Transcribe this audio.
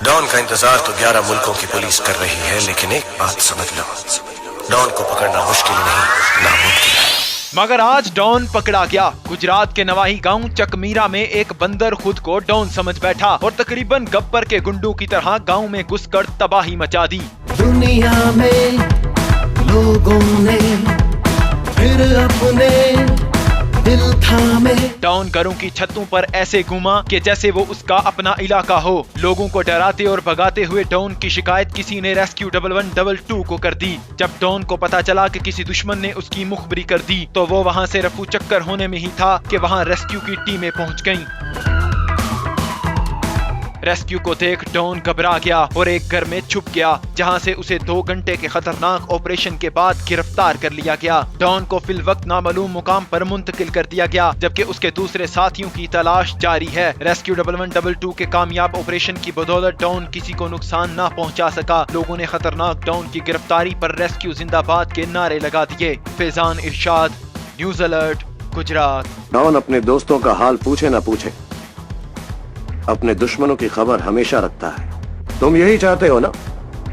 Don का इंतजार तो 11 मुल्कों की पुलिस कर रही है, लेकिन एक बात समझ लो, डॉन को पकड़ना मुश्किल नहीं, नामुमकिन है। मगर आज डॉन पकड़ा गया। गुजरात के नवाही गांव चकमीरा में एक बंदर खुद को डॉन समझ बैठा और तकरीबन गब्बर के गुंडों की तरह गांव में घुसकर तबाही मचा दी। दुनिया में लोगों ने फिर अपने दिल थामे। डॉन घरों की छतों पर ऐसे घूमा कि जैसे वो उसका अपना इलाका हो। लोगों को डराते और भगाते हुए डॉन की शिकायत किसी ने रेस्क्यू 1112 को कर दी। जब डॉन को पता चला कि किसी दुश्मन ने उसकी मुखबरी कर दी तो वो वहां से रफू चक्कर होने में ही था कि वहां रेस्क्यू की टीमें पहुंच गईं। रेस्क्यू को देख डॉन घबरा गया और एक घर में छुप गया, जहां से उसे 2 घंटे के खतरनाक ऑपरेशन के बाद गिरफ्तार कर लिया गया। डॉन को फिल वक्त नामालूम मुकाम पर मुंतकिल कर दिया गया, जबकि उसके दूसरे साथियों की तलाश जारी है। रेस्क्यू 1112 के कामयाब ऑपरेशन की बदौलत डॉन किसी को नुकसान न पहुंचा सका। लोगों ने खतरनाक डॉन की गिरफ्तारी पर रेस्क्यू जिंदाबाद के नारे लगा दिए। फैजान इरशाद, न्यूज़ अलर्ट, गुजरात। डॉन अपने दोस्तों का हाल पूछे ना पूछे, अपने दुश्मनों की खबर हमेशा रखता है। तुम यही चाहते हो ना?